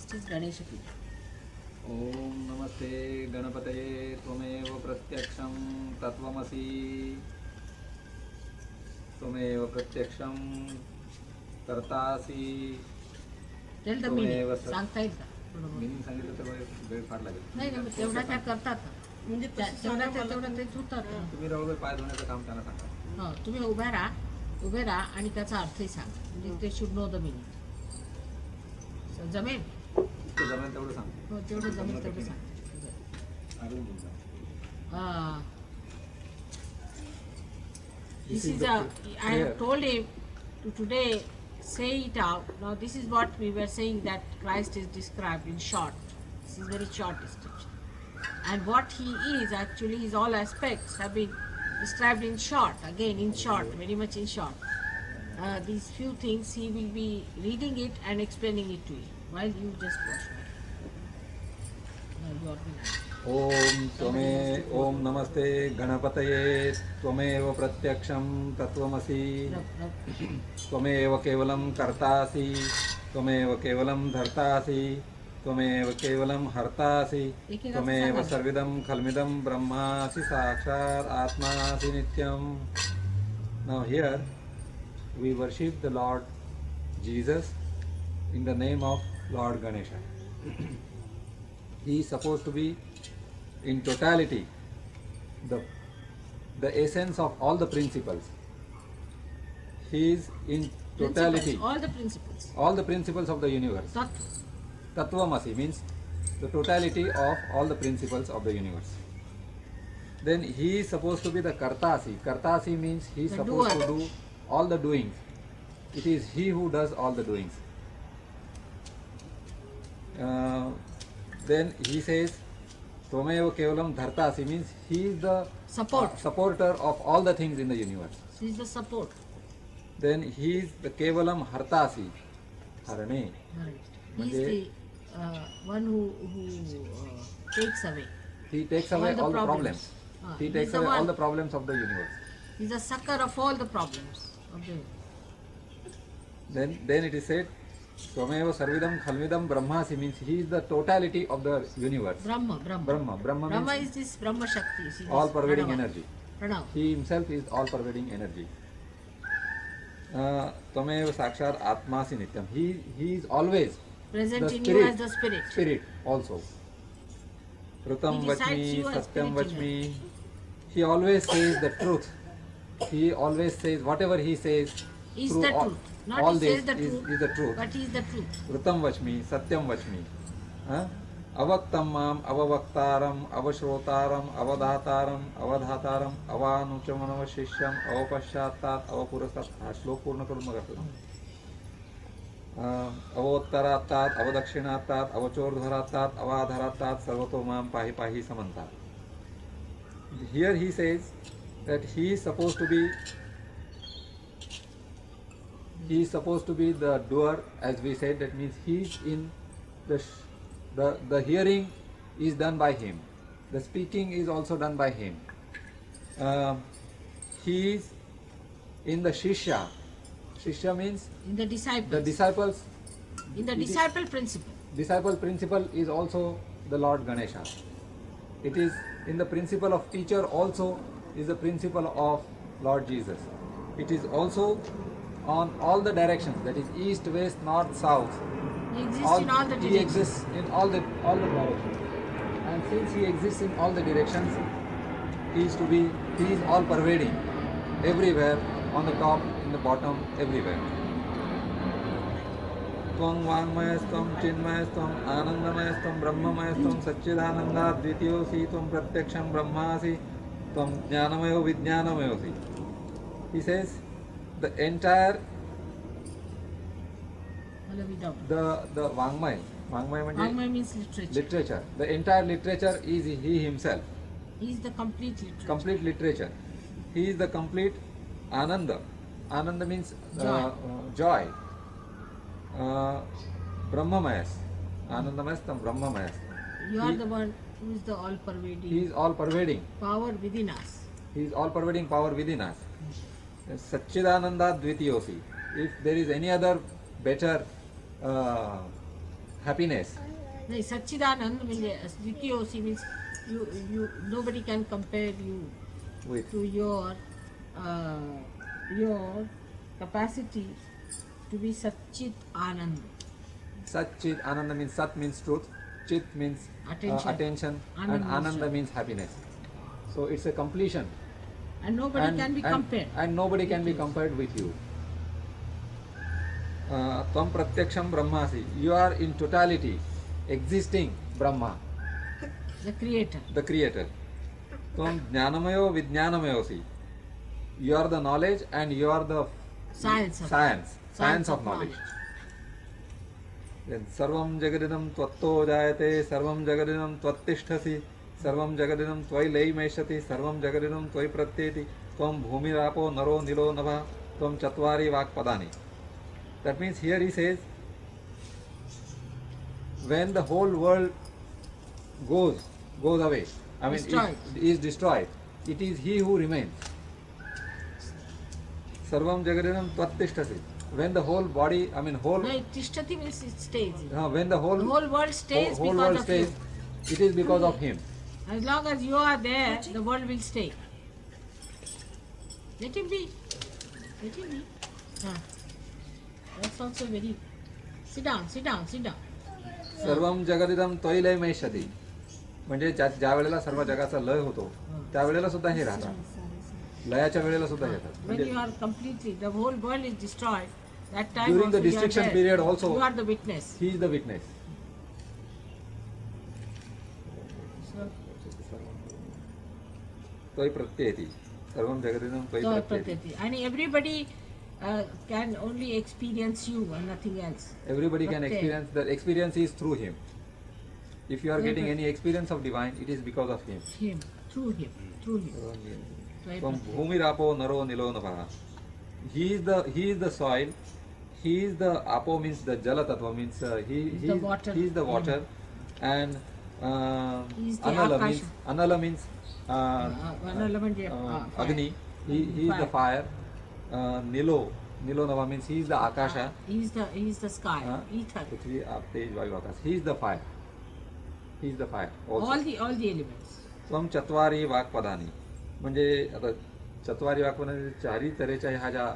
First is Ganesha Puja. ओम नमस्ते गणपतये त्वमेव प्रत्यक्षं तत्त्वमसि त्वमेव प्रत्यक्षं कर्तासि Tell the त्वमेव meaning. सांगता येईल का? थोडं मीनिंग सांगितलं तर वेळ फार लागेल. नाही नाही, तेवढा त्या करतात ना. म्हणजे तेवढा तेच होतात ना. तुम्ही राहू पाय धुण्याचं काम त्यांना सांगा. हो, तुम्ही उभे राहा आणि त्याचा अर्थही सांगा. म्हणजे ते शुड नो द मिनिंग. जमेल? ते जमेल तेवढं सांग. हो, तेवढं जमेल तेवढं सांग. अजून बोलता. This is I have told him to today say it out. Now this is what we were saying, that Christ is described in short. This is very short description. And what he is actually, his all aspects have been described in short. Again in short, very much in short. These few things he will be reading it and explaining it to you while you just watch. Now you are being ओम नमस्ते गणपतये त्वमेव प्रत्यक्षं तत्त्वमसि त्वमेव केवलं कर्तासि त्वमेव केवलं धर्तासि त्वमेव केवलं हर्तासि त्वमेव सर्विदं खल्मिदं ब्रह्मासि साक्षात् आत्मासि नित्यं. Now here we worship the Lord Jesus in the name of Lord Ganesha. He is supposed to be in totality the essence of all the principles. He is in totality all the principles of the universe. Tattvamasi means the totality of all the principles of the universe. Then he is supposed to be the Kartasi. Kartasi means he is supposed to do all the doings. It is he who does all the doings. Then he says Tvameva Kevalam Dhartasi means he is the supporter of all the things in the universe. He is the support. Then he is the Kevalam Hartasi. Harane. He is the one who takes away. He takes away all the problems. He takes away all the problems of the universe. He is the sucker of all the problems of the universe. Then it is said Tvameva Sarvidam Khalvidam Brahmasi means he is the totality of the universe. Brahma is this Brahma Shakti. All pervading energy. Pranav. He himself is all pervading energy. Tvameva Sakshat Atmasi Nityam. He is always present in you as the spirit. Spirit also. Rutam Vachmi, Satyam Vachmi. He always says the truth. He always says whatever he says is the truth. Not all he this says the truth, is the truth. but he is the truth. Rutam Vachmi, Satyam Vachmi. Avaktam Mam, Avavaktaram, Avashrotaram, Avadhataram, Avadhataram, Avanuchamanavashishyam, Avapashyatat, Avapurasat. हा श्लोक पूर्ण करून मग असतो. अवोत्तरातात, अवदक्षिणातात, अवचोर्ध्वरातात, अवाधरातात, सर्वतो माम पाहि पाहि समंतात. Here he says that he is supposed to be the doer, as we said. That means he is in the hearing is done by him, the speaking is also done by him. He is in the shishya. Shishya means in the disciples. The disciples. In the disciple principle. Disciple principle is also the Lord Ganesha. It is in the principle of teacher also is the principle of Lord Jesus. It is also on all the directions, that is east, west, north, south. He exists in all the directions. He exists in all the directions. And since he exists in all the directions, he is all pervading, everywhere, on the top, in the bottom, everywhere. Tvam Vangmayastvam Chinmayastvam Anandamayastvam Brahmamayastvam Satchidananda Dvitiyosi Tvam Pratyaksham Brahmasi Tvam Jnanamayo Vijnanamayosi. He says the entire the Vangmay means literature. The entire literature is he himself. He is the complete literature. Complete literature. He is the complete Ananda. Ananda means joy. Brahmamayas. Anandamayas tam Brahmamayas. You are the one who is the all pervading. He is all pervading. Power within us. He is all pervading power within us. Satchidananda Dvitiyosi. If there is any other better happiness. No, Satchidanand means Dvitiyosi means you nobody can compare you With to your capacity to be Satchit Anand. Sat Chit Ananda means Sat means truth, Chit means attention, and Anand means Ananda joy. means happiness. So it's a completion. And nobody can be compared. And nobody can be compared with you. Tvam pratyaksham brahmasi. You are in totality existing Brahma, The creator. the creator. Tvam jnanamayo vijnanamayosi. You are the knowledge and you are the Science of knowledge. Then sarvam jagadinam tvatto jayate, sarvam jagadinam tvattisthasi, sarvam jagadinam tvai laimeshati, sarvam jagadinam tvai pratyeti, tvam bhumirapo naro nilo nabha, tvam chatvari vakpadani. That means here he says, when the whole world goes away, Destroyed. is destroyed, it is he who remains. Sarvam jagadinam tvattisthasi. When the whole body, whole No, Tishtati means it stays. when the whole world stays whole because world of stays, you. it is because of him. As long as you are there, the world will stay. Let him be. Let him be. That's also very. Sit down. सर्वम जगदिदम त्वयि लयमेष्यति. म्हणजे ज्या वेळेला सर्व जगाचा लय होतो त्यावेळेला सुद्धा हे राहतात, लयाच्या वेळेला सुद्धा येतात. When you are completely, the whole world is destroyed. That time During the also you are destruction there. period also, You are the witness. he is the witness. So, त्वयि प्रत्येति. सर्वम जगदिदम त्वयि so प्रत्येति. and everybody can only experience you and nothing else. Everybody can Pratyet. experience. The experience is through him. If you are getting Pratyet. any experience of divine, it is because of him. Through him. From bhumirapo naro nilo nabha. He is the soil. He is the apo means the jala tattva means The water. He is the water, and He is the anala means agni. He is the fire. Nilo nava means he is the akasha. He is the sky, ether. Prithvi, aap, tej, vayu, akash. He is the fire. He is the fire. Also. All the elements. त्वम चत्वारी वाक्पदानी. म्हणजे आता चत्वारी वाक्पदानी चारी तऱ्हेच्या ह्या ज्या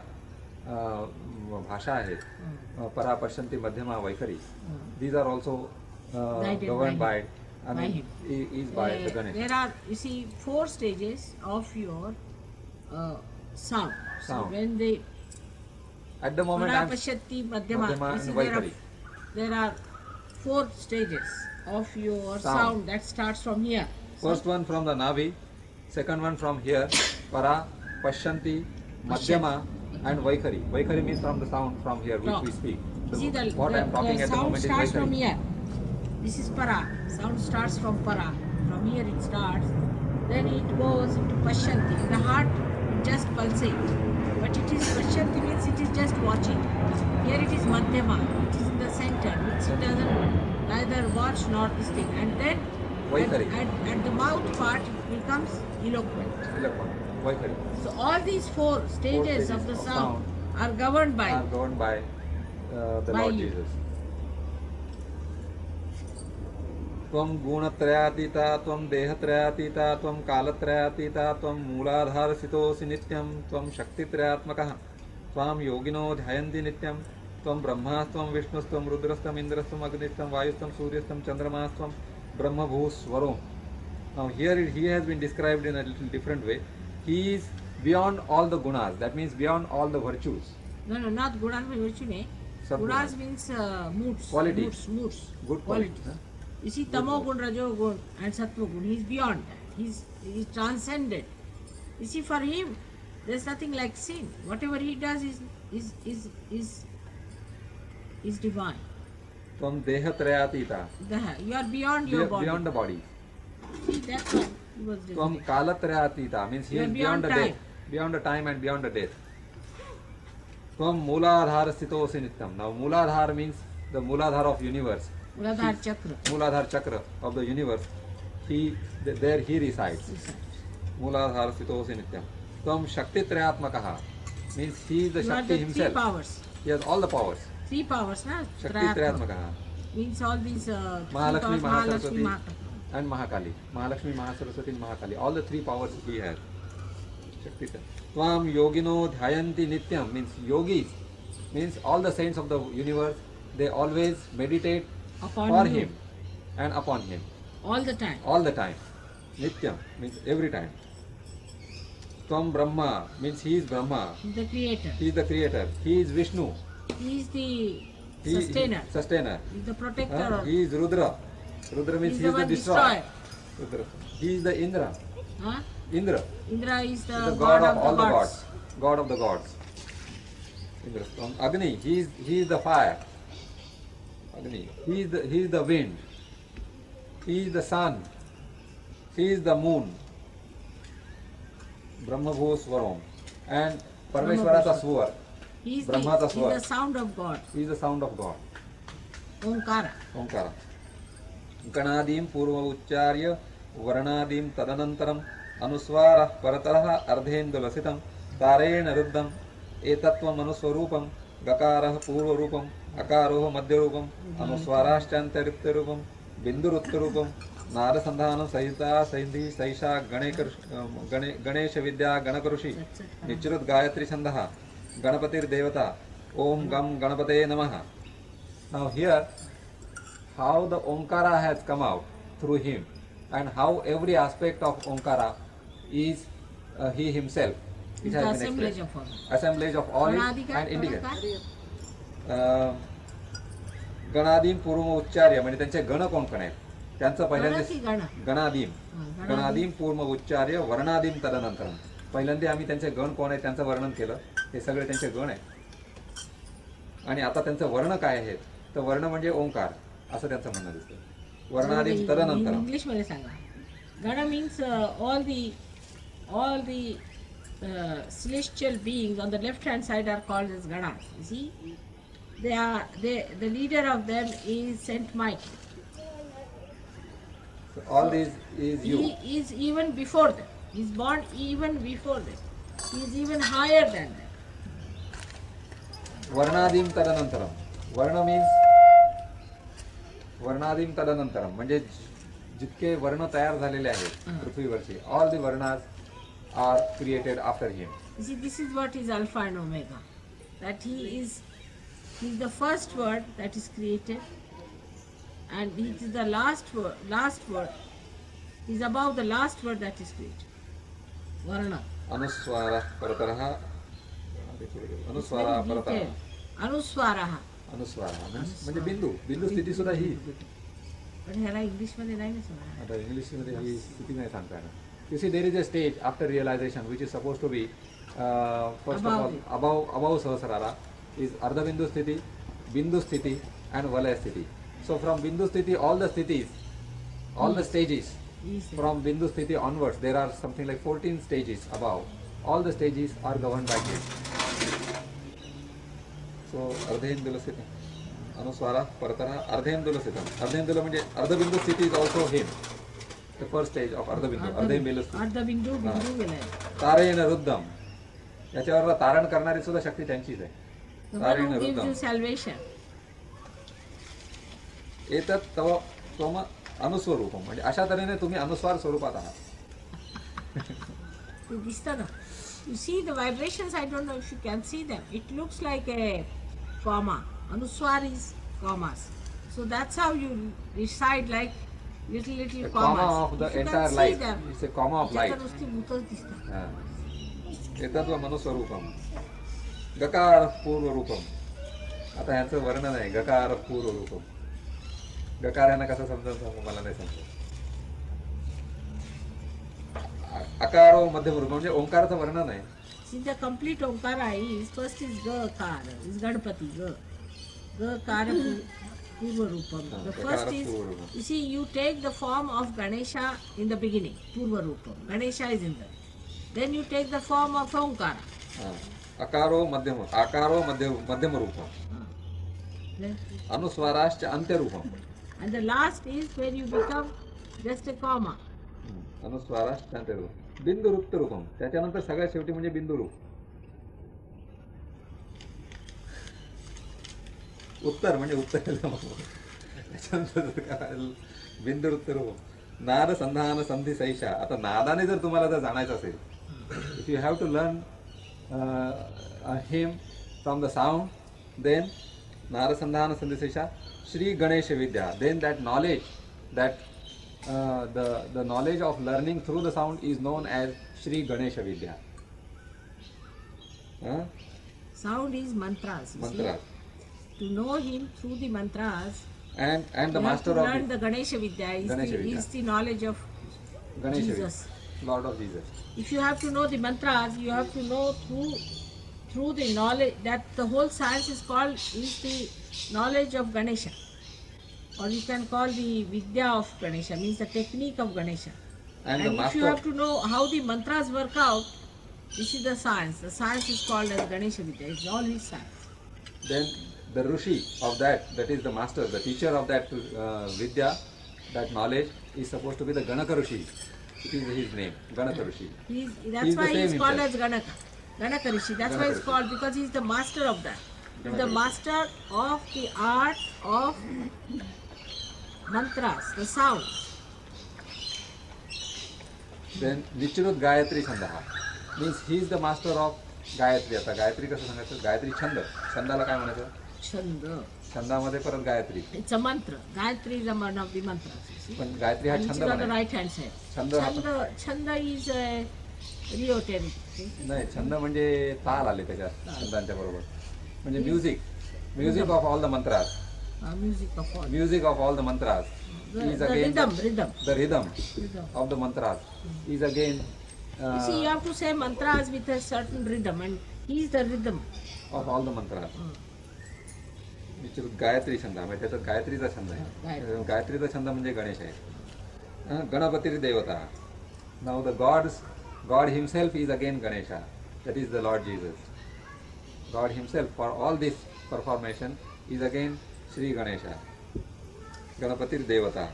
भाषा आहेत, परा पश्यंती मध्यमा वैखरी, these are also governed by is by the Ganesh. There are, you see, 4 stages of your sound. So when they at the moment para I am pashyati madhyama, Madhyama you see, and Vaikhari. there are 4 stages of your sound that starts from here. First one from the Navi, second one from here, para, pashyanti, madhyama and vaikhari. Vaikhari means from the sound from here which we speak. See, What I am talking at the sound moment is starts from vaikhari. here. This is para. Sound starts from para. From here it starts. Then it goes into pashyanti. The heart just pulsates. But it is pashyanti means it is just watching. Here it is madhyama. It is in the center, which it doesn't neither watch nor this thing. And then at the mouth part it becomes eloquent. Vaikhari. So all these 4 stages of the sound are governed by the by Lord you. Jesus. त्वं गुणत्रयातीता, त्वं देहत्रयातीता, त्वं कालत्रयातीता, त्वं मूलाधारस्थितोऽसि नित्यं, त्वं शक्तित्रयात्मकः, त्वां योगिनो ध्यायन्ति नित्यं, त्वं ब्रह्मास्त्वं विष्णुस्त्वं रुद्रस्त्वं इन्द्रस्त्वं अग्निस्त्वं वायुस्त्वं सूर्यस्त्वं चन्द्रमास्त्वं ब्रह्मभूस्वरो. Now here he has been described in a little different way. He is beyond all the gunas. That means beyond all the virtues. No, not gunas means virtue. Ne. Gunas means moods. Qualities. Moods. Good qualities. Huh? You see, tamo gun, rajo gun, and sattva gun. He is beyond that. He is transcended. You see, for him, there is nothing like sin. Whatever he does is divine. Tvam dehatrayatita. You are beyond your body. Beyond the body. See, that's what he was doing. Tvam kalatrayatita means he is beyond the time. death, beyond the time and beyond the death. Tvam mooladhara sthitosi nityam. Now mooladhara means the mooladhara of universe. Mooladhara chakra. Mooladhara chakra of the universe. There he resides. Mooladhara sthitosi nityam. Tvam shaktitrayatmakaha means he is the You are Shakti the himself. 3 powers. He has all the powers. 3 powers, na? Shaktitrayatmakaha. means all these Mahalakshmi, three powers, Mahasaraswati, Mahakali. and Mahakali. Mahalakshmi, Mahasaraswati, and Mahakali. All the three powers he has. Shakti. Tvam yogino dhyayanti nityam means yogis, means all the saints of the universe, they always meditate Upon for you. him and upon him. All the time. All the time. Nityam means every time. Tvam Brahma means he is Brahma. He's the creator. He is the creator. He is Vishnu. He is the He sustainer. Sustainer. He's the protector. He is Rudra. Rudra means He's he is the the one destroyer. destroyer. Rudra. He is the Indra. Huh? Indra. Indra is The the god of the all the gods. gods. God of the gods. Indra. Agni. He is the fire. Agni. He is the wind. He is the sun. He is the moon. Brahma Bhuswaram. And Parmeshwarata Svar. He's Brahmata he's Swar. the sound of God. He is the sound of God. Omkara. ओंकार गणादीं पूर्व उच्चार्य वर्णादीं तदनन्तरम् अनुस्वारः परतरः अर्धेन्दुलसितं तारेण रुद्धम् एतत्त्वमनुस्वरूपं गकारः पूर्वरूपम् अकारोः मध्यरूपम् अनुस्वाराश्चान्तरिक्तरूपं बिन्दुरुत्तरूपं नारसन्धानं सहिता सैन्धी सैषा गणेश विद्या गणकऋषि निच्रुत गायत्री छन्दः गणपतिर्देवता ओम गम गणपते नमः. Now here, how the Omkara has come out through him and how every aspect of Omkara is he himself. It He's has the been assemblage explained. of all. Assemblage of all Ganadi and काय? indicate. काय? गणादीम पूर्व उच्चार्य म्हणजे त्यांचे गण कोण कोण आहेत त्यांचं गण की पहिल्यांदा गण? गणादीम हा, गणादीम पूर्व उच्चार्य वर्णादीम तदनंतर पहिल्यांदा आम्ही त्यांचे गण कोण आहेत त्यांचं वर्णन केलं. हे सगळे त्यांचे गण आहेत आणि आता त्यांचं वर्ण काय आहे तर वर्ण म्हणजे ओंकार असं त्यांचं म्हणणं दिसतं. वर्णादीम तदनंतर इंग्लिश मध्ये सांगा. गण means all the celestial beings on the left hand side are called as ganas. You see, the leader of them is Saint Michael. So all these is you. He is even before them. He is born even before them. He is even higher than them. वर्णादीम तदनंतरम वर्ण means वर्णादीम तदनंतरम म्हणजे जितके वर्ण तयार झालेले आहेत पृथ्वीवरचे all the वर्णास are created after him. You see, this is what is Alpha and Omega. That he is the first word that is created, and he is the last word. He is above the last word that is created. Varna. अनुस्वार परतरः अनुस्वार परतरः Anuswaraha. अनुस्वार म्हणजे बिंदू बिंदू स्थिती सुद्धा ही. पण ह्याला इंग्लिश मध्ये नाही ना सांगणार. आता इंग्लिश मध्ये ही स्थिती नाही सांगता येणार. You see, there is a stage after realization which is supposed to be first of all above Sahasrara is Ardhabindu Sthiti, Bindu Sthiti and Valaya Sthiti. So from Bindu Sthiti all the sthitis, all the stages Yes, sir. from Bindu Sthiti onwards there are something like 14 stages above. All the stages are governed by this. So Ardhendula Sthiti, Anuswara, Paratara, Ardhendula Sthiti. Ardhendula म्हणजे Ardhabindu Sthiti is also him. The first stage of Ardhabindu, Ardhabindu Sthiti. अर्धबिंदू बिंदू गेलाय. तारेण रुद्धम याच्यावर तारण करणारी सुद्धा शक्ती त्यांचीच आहे. The one तारेण who gives रुद्धम you salvation. एतत् तव त्वम अनुस्वरूपम म्हणजे अशा तऱ्हेने तुम्ही अनुस्वार स्वरूपात आहात. ते दिसतं ना. You see the vibrations, I don't know if you can see them. It looks like a comma. Anuswar is commas. So that's how you recite like little The commas. comma of the If you can entire see life. them, It's a comma of life. त्याच्यात नुसती भूतच दिसतात. हा. एतत्व मनुस्वरूपम गकार पूर्वरूपम. आता ह्याचं वर्णन आहे गकार पूर्वरूपम. गकार यांना कसं समजायचं मला नाही समजत. अकारो मध्यमरूप म्हणजे ओंकाराचं वर्णन आहे. See the complete Omkara is first is Gakara, is Ganpati, Gakara Purva Rupam. The first is, you see, you take the form of Ganesha in the beginning, Purva Rupam. Ganesha is in there. Then you take the form of Omkara. हा. अकारो मध्यमरूपम Then- अनुस्वाराश्च अंत्यरूपम. And the last is when you become just a comma. अनुस्वाराश्च अंत्यरूपम. बिंदुरूप्तरूपम त्याच्यानंतर सगळ्यात शेवटी म्हणजे बिंदुरूप. उत्तर म्हणजे उत्तर त्याच्यानंतर बिंदुरुत्तर नाद संधान संधी सैषा. आता नादाने जर तुम्हाला जर जाणायचं असेल, if you have to learn him from the sound, then नाद संधान संधी सैषा श्री गणेश विद्या. Then that knowledge, that the knowledge of learning through the sound is known as Shri Ganesha Vidya. Sound is mantras. Mantra. To know him through the mantras, And the you master have to of learn the Ganesha Vidya is the knowledge of Ganesha Jesus. Vidya, Lord of Jesus. If you have to know the mantras, you have to know through the knowledge that the whole science is the knowledge of Ganesha. Or you can call the Vidya of Ganesha, means the technique of Ganesha. And if master, you have to know how the mantras work out, this is the science. The science is called as Ganesha Vidya. It's all his science. then the Rishi of that is the master, the teacher of that Vidya, that knowledge is supposed to be the Ganaka Rishi. It is his name, Ganaka Rishi. That's why he's called himself. as Ganaka Rishi. That's why Ganaka it's Rishi. called, because he's the master of that. He's Ganaka the Rishi. master of the art of mantras, the sound. Then Nichirut Gayatri Chandaha means he is the master of Gayatri. आता गायत्री कसं सांगायचं? गायत्री छंद. छंदाला काय म्हणायचं? Chanda. छंदामध्ये परत Gayatri. It's a mantra. Gayatri is one of the mantras. You see? पण गायत्री हा And छंद which is on the म्हणायचा. right hand side. छंद हा Chanda is a rhetoric. नाही, छंद म्हणजे ताल आले त्याच्यात छंदांच्या बरोबर. म्हणजे म्युझिक ऑफ ऑल द मंत्रास. Music of all. Music of all the mantras is The again rhythm. the rhythm Rhythm. of the mantras is again You see, you have to say mantras with a certain rhythm, and he is the rhythm. of all the mantras. विचारू गायत्री छंद म्हणजे त्याच्यात गायत्रीचा छंद गायत्री. आहे. गायत्रीचा छंद म्हणजे गणेश आहे. गणपती देवता. Now the God himself is again Ganesha. That is the Lord Jesus. God himself for all this performation is again Shri Ganesha. Ganpati देवता.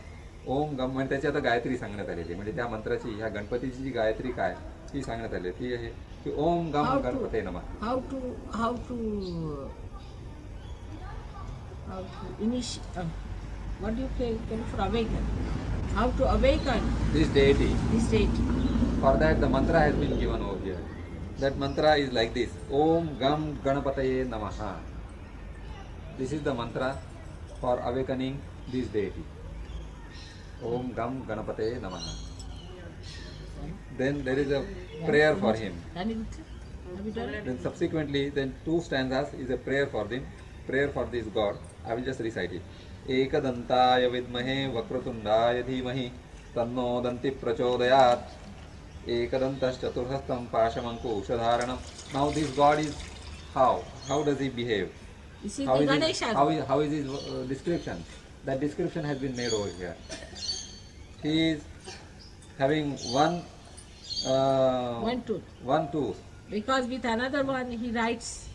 ओम गम म्हणजे त्याची आता गायत्री सांगण्यात आलेली, म्हणजे त्या मंत्राची, ह्या गणपतीची जी गायत्री काय ती सांगण्यात आली ती आहे की ओम गम गणपते नमः. How to initiate, what do you call for awaken? How to awaken This deity. this deity? For that the mantra has been given over here. That mantra is like this: Om Gam Ganapataye Namaha. This is the mantra for awakening this deity. Om Gam Ganapataye Namaha. Then there is a prayer for him. Have you done it? Then subsequently, then 2 stanzas is a prayer for them, prayer for this God. I will just recite it. Ekadantaya vidmahe vakrutundaya dhimahi tanno danti prachodayat. Ekadantas chaturhastam pashamanku ushadharanam. Now this God is how? How does he behave? You see How the is Ganesha. how is his description? That description has been made over here. He is having one tooth. Because with another one he writes.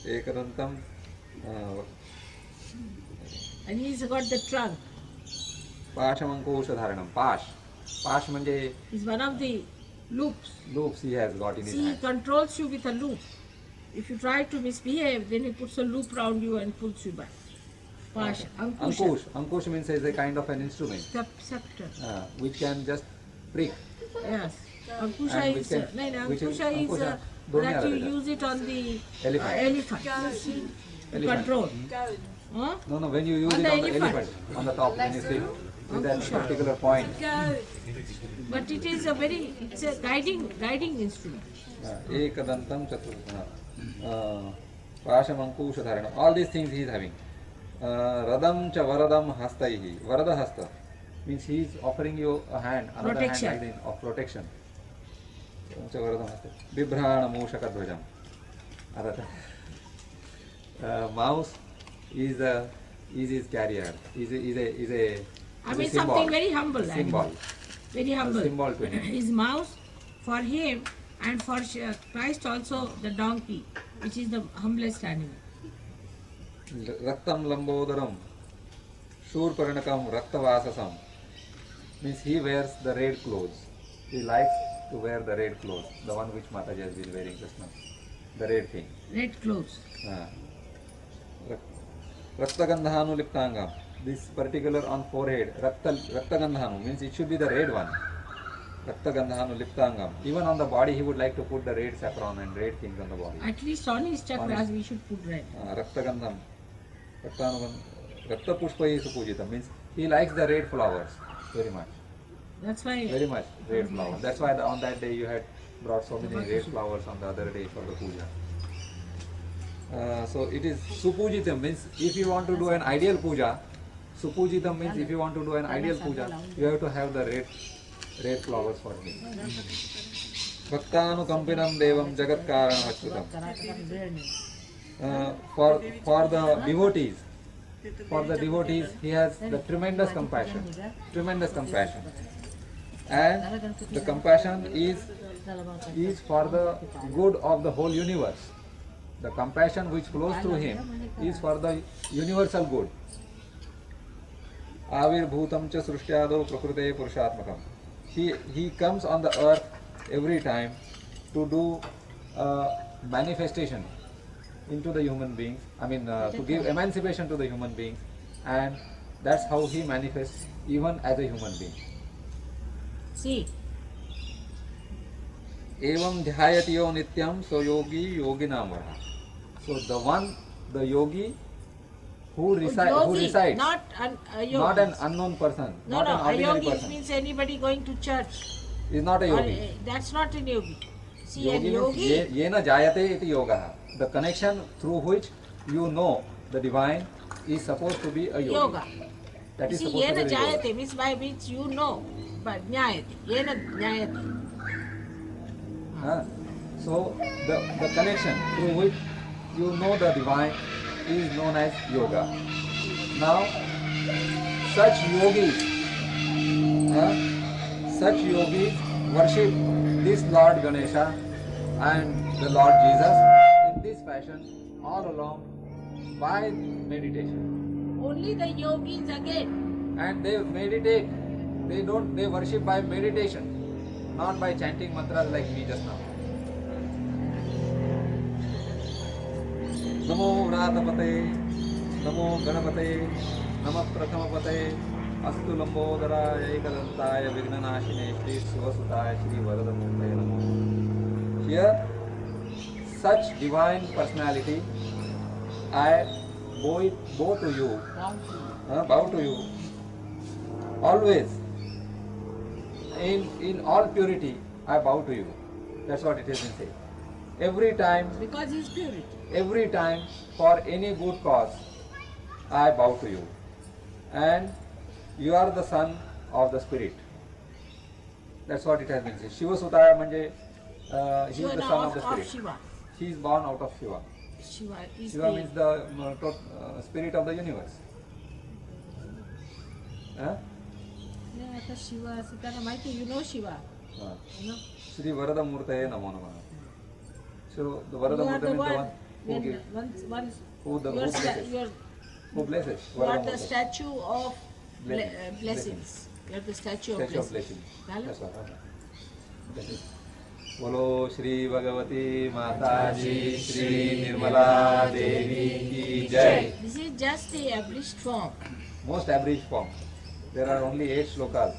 Ekadantam. And he's got the trunk. पाशमंकुश धारणम. पाश म्हणजे He's one of the loops. loops he has got in his See, he hand. controls you with a loop. If you try to misbehave, then he puts a loop around you and pulls you back. Pasha. Ankusha. Ankush means is a kind of an instrument Scepter. which can just prick. Yes. Ankusha And is, which can- which is- Ankusha is Ankusha, दोन्ही that you आलेले. use it on the Elephant. elephant. You see? To Elephant. control. Huh? No, when you use On it the on the elephant. elephant, on the top, when you sit with that Ankusha. particular point. But it is it's a guiding instrument. Ekadantam chatur. Pashamankush dharanam. All these things he is having. Radam cha varadam hastaihi. Varada hasta means he is offering you a hand, another Protection. hand like this of protection. Cha varadam hasta. Bibhrana mushakadhvajam. Mouse is his carrier. Is a I mean symbol. something very humble. Symbol. Very humble. Symbol to him. His mouse for him, and for Christ also the donkey, which is the humblest animal. Raktam lambodaram. Shurparanakam raktavasasam. Means he wears the red clothes. He likes to wear the red clothes. The one which Mataji has been wearing just now. The red thing. Red clothes. Raktagandhanuliptangam. This particular on forehead, Raktagandhanu means it should be the red one. Raktagandhanuliptangam. Even on the body, he would like to put the red saffron and red things on the body. At least on his chakras we should put red. Raktagandham. Raktapushpai supujitam means he likes the red flowers very much. That's why. Very much red flowers. That's why on that day you had brought so many red flowers on the other day for the puja. So it is supujitam means if you want to do an ideal puja, supujitam means if you want to do an ideal puja, you have to have the red flowers for him. Bhaktanukampinam devam jagat karanam achyutam. For the devotees, he has the tremendous compassion, and the compassion is for the good of the whole universe. The compassion which flows through him is for the universal good. Avirbhutam cha srishtyado prakrute purushatmakam. He comes on the earth every time to do manifestation into the human beings. To give emancipation to the human beings, and that's how he manifests even as a human being. See. Evam dhyayatiyo nityam so yogi yoginam vara. So the yogi who resides, not an unknown person, not an a ordinary yogi person. means anybody going to church. Is not a yogi. That's not a yogi. See, Yogi a yogi. means yena jayate iti yoga. The connection through which you know the divine is supposed to be a yogi. Yoga. That is See, supposed to yena be the yoga. jayate means by which you know, but jnayate. Yena jnayate. So the connection through which you know the divine is known as yoga. Now such yogis worship this Lord Ganesha and the Lord Jesus in this fashion all along by meditation. Only the yogis again. And they meditate. They worship by meditation, not by chanting mantras like me just now. Namo Vratapate, Namo Ganapate, Namah Prathamapate, Astu Lambodara, Ekadantaya, Vignanashine, Shri Sivasutaya, Shri Varadamurtaya Namo. Here, such divine personality, I bow to you, always. In all purity, I bow to you. That's what it has been said. Every time, Because he is purity. every time, for any good cause, I bow to you. And you are the son of the spirit. That's what it has been said. Shiva Sutaya manje, he is the son of the spirit. Shiva. He is born out of Shiva. Shiva is Shiva means the spirit of the universe. Yeah, Shiva, Sitara, Mighty, you know Shiva. You know? Shri Varadamurtaye Namo Namah. So the You are Varadamurta the means one. the one who gives, who blesses. Who blesses? You are the Varadamurta. statue of Blessings. blessings. You are the statue of Statue of blessings. blessing. That's what. बोलो श्री भगवती माता जी श्री निर्मला देवी की जय. This is just the abridged form. Most abridged form. There are only 8 shlokas.